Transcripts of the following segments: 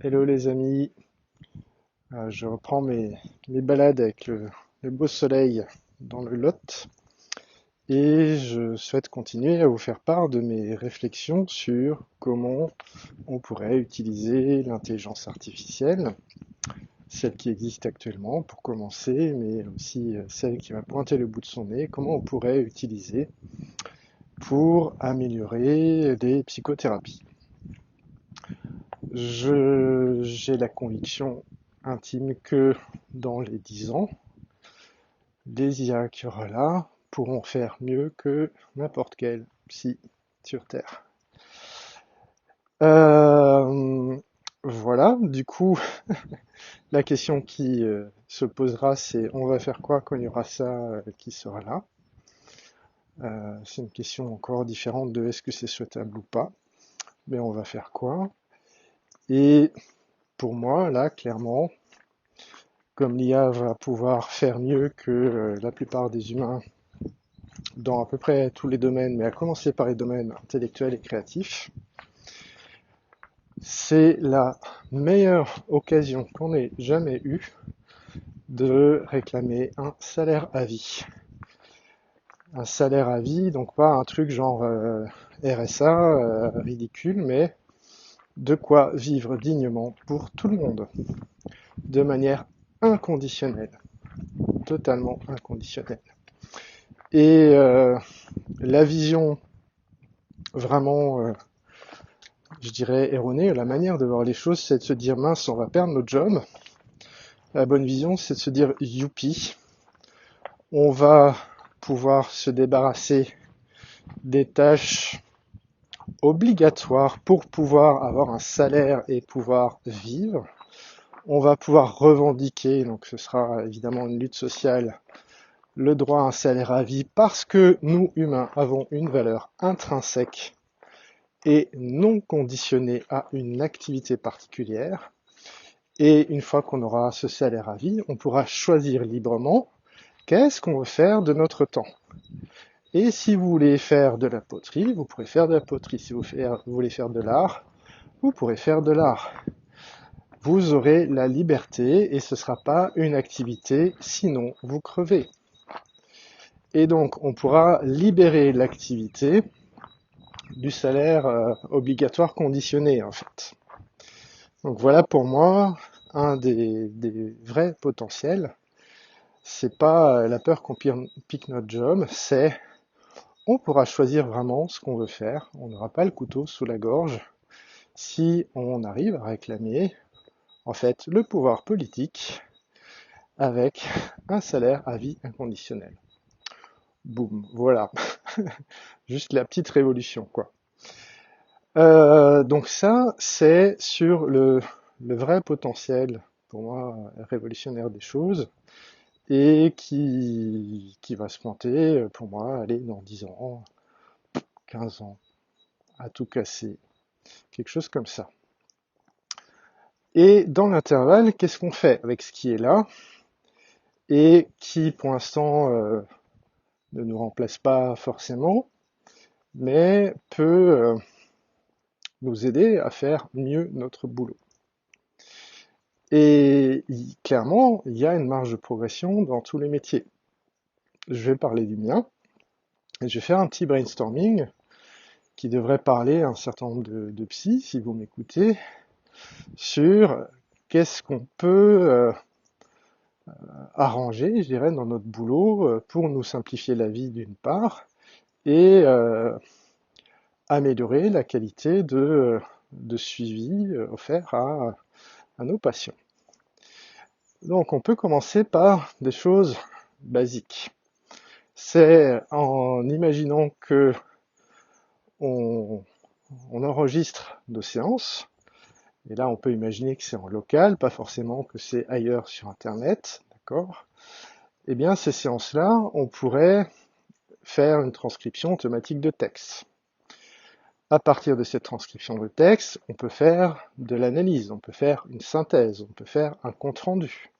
Hello les amis. Je reprends mes balades avec le beau soleil dans le Lot et je souhaite continuer à vous faire part de mes réflexions sur comment on pourrait utiliser l'intelligence artificielle, celle qui existe actuellement pour commencer, mais aussi celle qui va pointer le bout de son nez, comment on pourrait utiliser pour améliorer les psychothérapies. J'ai la conviction intime que dans les 10 ans, les IA qu'il y aura là pourront faire mieux que n'importe quel psy sur Terre. Euh, voilà, du coup, la question qui se posera, c'est on va faire quoi quand il y aura ça qui sera là? C'est une question encore différente de est-ce que c'est souhaitable ou pas, mais on va faire quoi? Et pour moi, là, clairement, comme l'IA va pouvoir faire mieux que la plupart des humains dans à peu près tous les domaines, mais à commencer par les domaines intellectuels et créatifs, c'est la meilleure occasion qu'on ait jamais eue de réclamer un salaire à vie. Un salaire à vie, donc pas un truc genre RSA ridicule, mais de quoi vivre dignement pour tout le monde, de manière inconditionnelle, totalement inconditionnelle. Et la vision vraiment, je dirais, erronée, la manière de voir les choses, c'est de se dire mince, on va perdre notre job. La bonne vision, c'est de se dire youpi, on va pouvoir se débarrasser des tâches obligatoires pour pouvoir avoir un salaire et pouvoir vivre. On va pouvoir revendiquer, donc ce sera évidemment une lutte sociale, le droit à un salaire à vie parce que nous, humains, avons une valeur intrinsèque et non conditionnée à une activité particulière. Et une fois qu'on aura ce salaire à vie, on pourra choisir librement qu'est-ce qu'on veut faire de notre temps. Et si vous voulez faire de la poterie, vous pourrez faire de la poterie. Si vous voulez faire de l'art, vous pourrez faire de l'art. Vous aurez la liberté et ce ne sera pas une activité, sinon vous crevez. Et donc on pourra libérer l'activité du salaire obligatoire conditionné en fait. Donc voilà pour moi un des vrais potentiels. C'est pas la peur qu'on pique notre job, c'est on pourra choisir vraiment ce qu'on veut faire. On n'aura pas le couteau sous la gorge si on arrive à réclamer en fait le pouvoir politique avec un salaire à vie inconditionnel. Boum, voilà. Juste la petite révolution, quoi. Donc ça, c'est sur le vrai potentiel, pour moi, révolutionnaire des choses, et qui va se planter, pour moi, aller dans 10 ans, 15 ans, à tout casser, quelque chose comme ça. Et dans l'intervalle, qu'est-ce qu'on fait avec ce qui est là, et qui, pour l'instant, ne nous remplace pas forcément, mais peut nous aider à faire mieux notre boulot. Et clairement, il y a une marge de progression dans tous les métiers. Je vais parler du mien, et je vais faire un petit brainstorming qui devrait parler à un certain nombre de psys, si vous m'écoutez, sur qu'est-ce qu'on peut arranger, je dirais, dans notre boulot pour nous simplifier la vie d'une part, et améliorer la qualité de suivi offert à nos patients. Donc on peut commencer par des choses basiques. C'est en imaginant que on, on enregistre nos séances, et là on peut imaginer que c'est en local, pas forcément que c'est ailleurs sur Internet, d'accord? Eh bien ces séances-là, on pourrait faire une transcription automatique de texte. À partir de cette transcription de texte, on peut faire de l'analyse, on peut faire une synthèse, on peut faire un compte-rendu.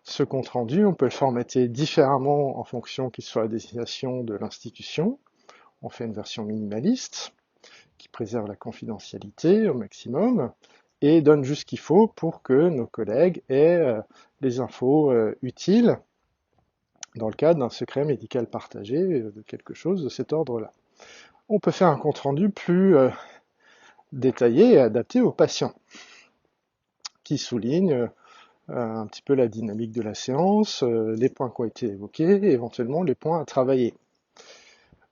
Ce compte-rendu, on peut le formater différemment en fonction qu'il soit à destination de l'institution. On fait une version minimaliste qui préserve la confidentialité au maximum, et donne juste ce qu'il faut pour que nos collègues aient les infos utiles dans le cadre d'un secret médical partagé, de quelque chose de cet ordre-là. On peut faire un compte-rendu plus détaillé et adapté aux patients, qui souligne un petit peu la dynamique de la séance, les points qui ont été évoqués, et éventuellement les points à travailler.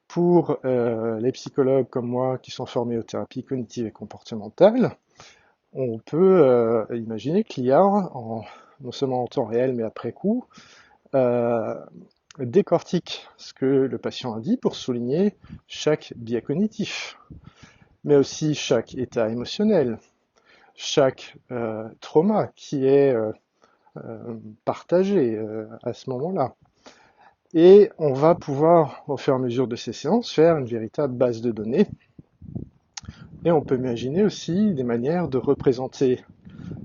Pour les psychologues comme moi qui sont formés aux thérapies cognitives et comportementales, on peut imaginer que l'IA, non seulement en temps réel mais après coup, euh, décortique ce que le patient a dit pour souligner chaque biais cognitif, mais aussi chaque état émotionnel, chaque trauma qui est partagé à ce moment-là. Et on va pouvoir, au fur et à mesure de ces séances, faire une véritable base de données. Et on peut imaginer aussi des manières de représenter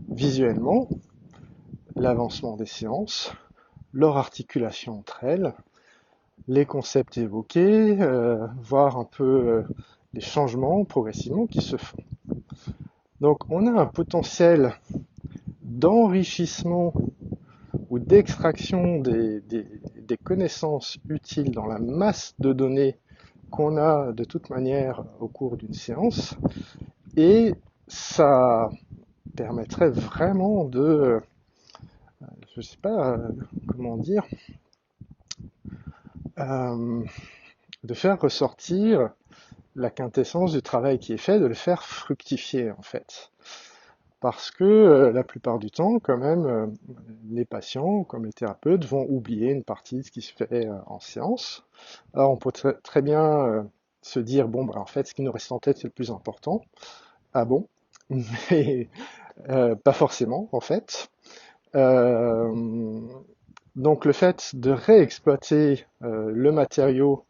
visuellement l'avancement des séances, leur articulation entre elles, les concepts évoqués, voir un peu les changements progressivement qui se font. Donc on a un potentiel d'enrichissement ou d'extraction des connaissances utiles dans la masse de données qu'on a de toute manière au cours d'une séance, et ça permettrait vraiment de, je sais pas comment dire, de faire ressortir la quintessence du travail qui est fait, de le faire fructifier en fait. Parce que la plupart du temps, quand même, les patients, comme les thérapeutes, vont oublier une partie de ce qui se fait en séance. Alors on peut très bien se dire, bon, bah, en fait, ce qui nous reste en tête, c'est le plus important. Ah bon? Mais pas forcément, en fait. Euh, donc le fait de réexploiter le matériau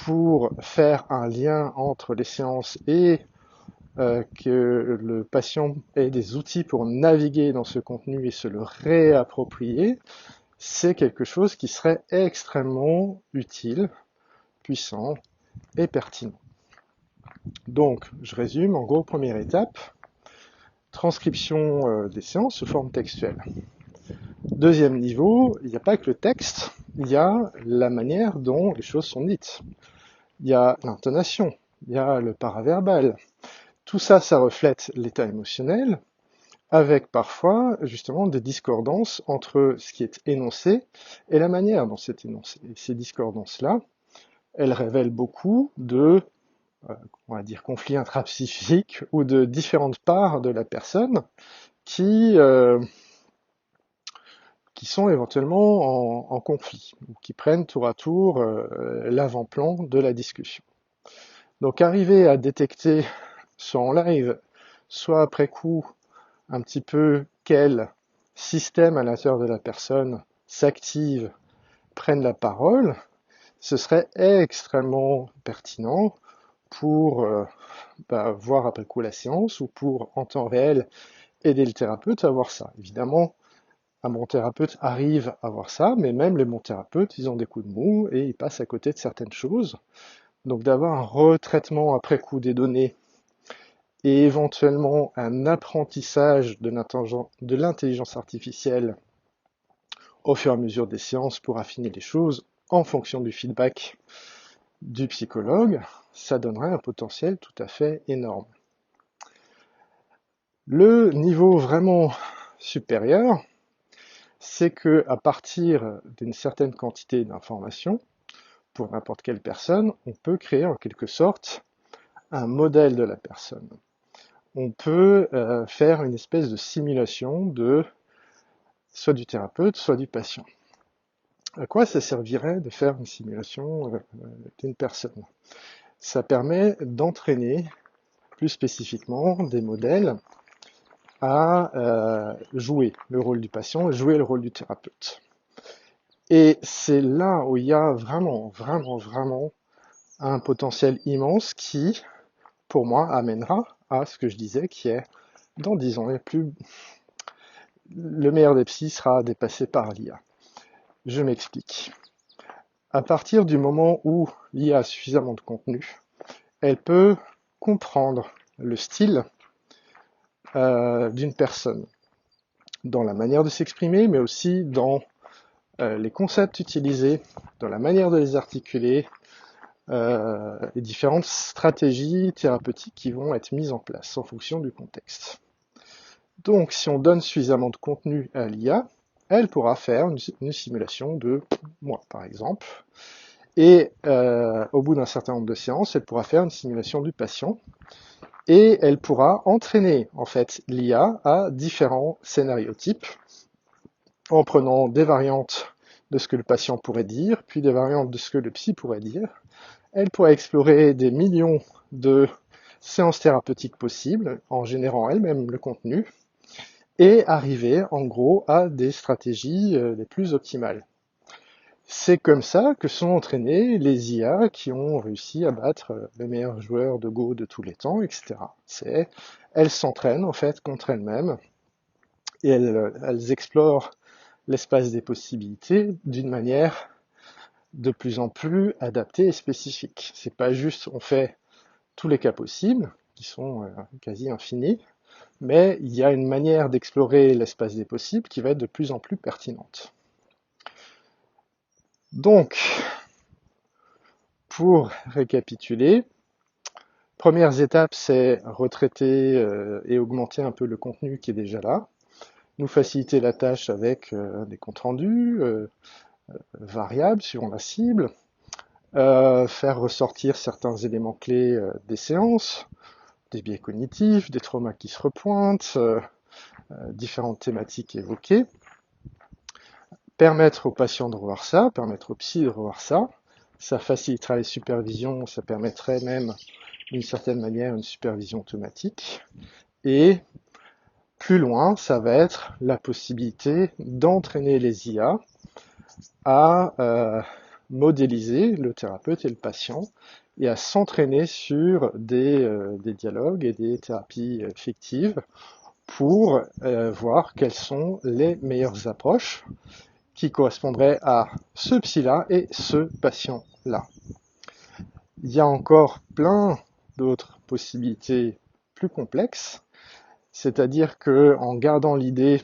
pour faire un lien entre les séances et que le patient ait des outils pour naviguer dans ce contenu et se le réapproprier, c'est quelque chose qui serait extrêmement utile, puissant et pertinent. Donc, je résume, en gros, première étape, transcription des séances sous forme textuelle. Deuxième niveau, il n'y a pas que le texte, il y a la manière dont les choses sont dites. Il y a l'intonation, il y a le paraverbal. Tout ça, ça reflète l'état émotionnel, avec parfois justement des discordances entre ce qui est énoncé et la manière dont c'est énoncé. Et ces discordances-là, elles révèlent beaucoup de, on va dire, conflits intrapsychiques ou de différentes parts de la personne qui, euh, qui sont éventuellement en conflit, ou qui prennent tour à tour l'avant-plan de la discussion. Donc arriver à détecter, soit en live, soit après coup, un petit peu quel système à l'intérieur de la personne s'active, prenne la parole, ce serait extrêmement pertinent pour voir après coup la séance ou pour en temps réel aider le thérapeute à voir ça. Évidemment, un bon thérapeute arrive à voir ça, mais même les bons thérapeutes, ils ont des coups de mou et ils passent à côté de certaines choses. Donc d'avoir un retraitement après coup des données et éventuellement un apprentissage de l'intelligence artificielle au fur et à mesure des séances pour affiner les choses en fonction du feedback du psychologue, ça donnerait un potentiel tout à fait énorme. Le niveau vraiment supérieur, c'est que à partir d'une certaine quantité d'informations, pour n'importe quelle personne, on peut créer en quelque sorte un modèle de la personne. On peut faire une espèce de simulation de soit du thérapeute, soit du patient. À quoi ça servirait de faire une simulation d'une personne? Ça permet d'entraîner plus spécifiquement des modèles à jouer le rôle du patient, jouer le rôle du thérapeute. Et c'est là où il y a vraiment un potentiel immense qui, pour moi, amènera à ce que je disais, qui est dans 10 ans, le meilleur des psys sera dépassé par l'IA. Je m'explique. À partir du moment où l'IA a suffisamment de contenu, elle peut comprendre le style d'une personne, dans la manière de s'exprimer, mais aussi dans les concepts utilisés, dans la manière de les articuler, les différentes stratégies thérapeutiques qui vont être mises en place en fonction du contexte. Donc, si on donne suffisamment de contenu à l'IA, elle pourra faire une simulation de moi, par exemple, et au bout d'un certain nombre de séances, elle pourra faire une simulation du patient, et elle pourra entraîner en fait l'IA à différents scénariotypes, en prenant des variantes de ce que le patient pourrait dire, puis des variantes de ce que le psy pourrait dire. Elle pourra explorer des millions de séances thérapeutiques possibles, en générant elle-même le contenu, et arriver en gros à des stratégies les plus optimales. C'est comme ça que sont entraînés les IA qui ont réussi à battre les meilleurs joueurs de Go de tous les temps, etc. Elles s'entraînent en fait contre elles-mêmes et elles explorent l'espace des possibilités d'une manière de plus en plus adaptée et spécifique. C'est pas juste on fait tous les cas possibles, qui sont quasi infinis, mais il y a une manière d'explorer l'espace des possibles qui va être de plus en plus pertinente. Donc, pour récapituler, premières étapes, c'est retraiter et augmenter un peu le contenu qui est déjà là, nous faciliter la tâche avec des comptes rendus variables suivant la cible, faire ressortir certains éléments clés des séances, des biais cognitifs, des traumas qui se repointent, différentes thématiques évoquées, permettre aux patients de revoir ça, permettre aux psys de revoir ça, ça facilitera les supervisions, ça permettrait même d'une certaine manière une supervision automatique, et plus loin, ça va être la possibilité d'entraîner les IA à modéliser le thérapeute et le patient et à s'entraîner sur des dialogues et des thérapies fictives pour voir quelles sont les meilleures approches qui correspondraient à ce psy-là et ce patient-là. Il y a encore plein d'autres possibilités plus complexes, c'est-à-dire que en gardant l'idée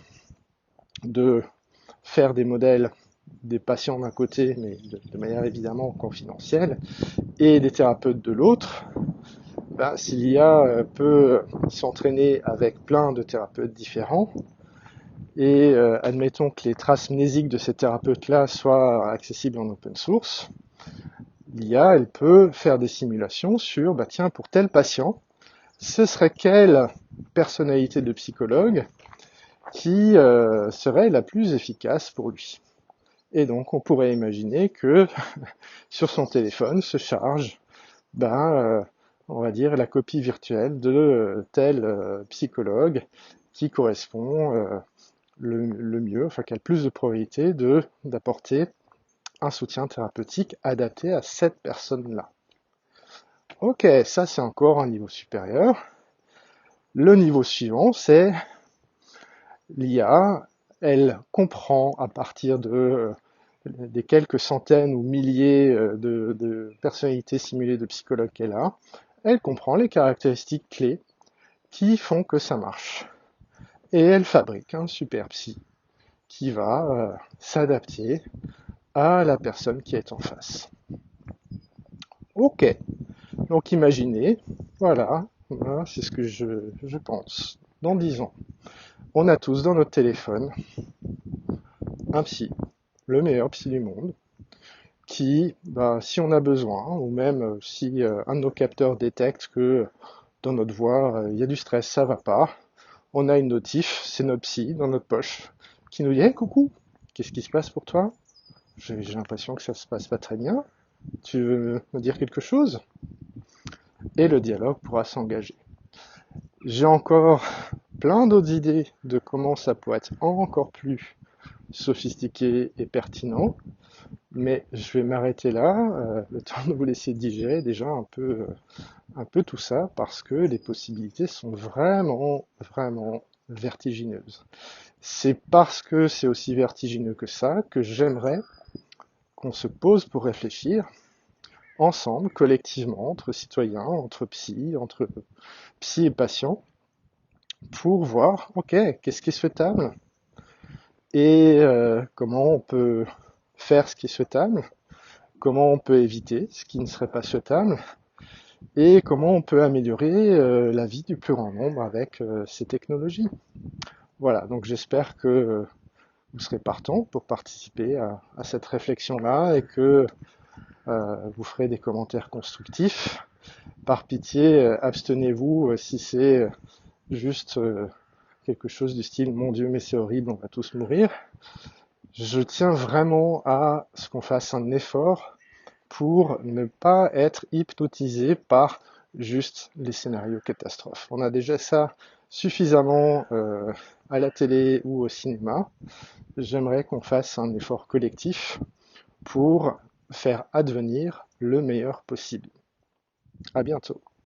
de faire des modèles des patients d'un côté, mais de manière évidemment confidentielle, et des thérapeutes de l'autre, ben, si l'IA peut s'entraîner avec plein de thérapeutes différents, et admettons que les traces mnésiques de ces thérapeutes-là soient accessibles en open source, l'IA, elle peut faire des simulations sur, bah tiens, pour tel patient, ce serait quelle personnalité de psychologue qui serait la plus efficace pour lui. Et donc, on pourrait imaginer que sur son téléphone se charge, on va dire, la copie virtuelle de tel psychologue qui correspond le mieux, enfin qui a le plus de probabilité d'apporter un soutien thérapeutique adapté à cette personne-là. Ok, ça c'est encore un niveau supérieur. Le niveau suivant, c'est l'IA, elle comprend à partir des quelques centaines ou milliers de personnalités simulées de psychologues qu'elle a, elle comprend les caractéristiques clés qui font que ça marche. Et elle fabrique un super psy qui va s'adapter à la personne qui est en face. Ok, donc imaginez, voilà c'est ce que je pense. Dans 10 ans, on a tous dans notre téléphone un psy, le meilleur psy du monde, qui, si on a besoin, ou même si un de nos capteurs détecte que dans notre voix, il y a du stress, ça va pas, on a une notif, c'est notre psy dans notre poche, qui nous dit hey, coucou, qu'est-ce qui se passe pour toi? J'ai l'impression que ça se passe pas très bien. Tu veux me dire quelque chose? Et le dialogue pourra s'engager. J'ai encore plein d'autres idées de comment ça pourrait être encore plus sophistiqué et pertinent, mais je vais m'arrêter là, le temps de vous laisser digérer déjà un peu tout ça, parce que les possibilités sont vraiment, vraiment vertigineuses. C'est parce que c'est aussi vertigineux que ça que j'aimerais qu'on se pose pour réfléchir ensemble, collectivement, entre citoyens, entre psy et patients, pour voir, ok, qu'est-ce qui est souhaitable et comment on peut faire ce qui est souhaitable, comment on peut éviter ce qui ne serait pas souhaitable et comment on peut améliorer la vie du plus grand nombre avec ces technologies. Voilà, donc j'espère que vous serez partant pour participer à cette réflexion-là et que vous ferez des commentaires constructifs. Par pitié, abstenez-vous si c'est juste quelque chose du style mon Dieu mais c'est horrible, on va tous mourir. Je tiens vraiment à ce qu'on fasse un effort pour ne pas être hypnotisé par juste les scénarios catastrophes. On a déjà ça suffisamment à la télé ou au cinéma. J'aimerais qu'on fasse un effort collectif pour faire advenir le meilleur possible. À bientôt.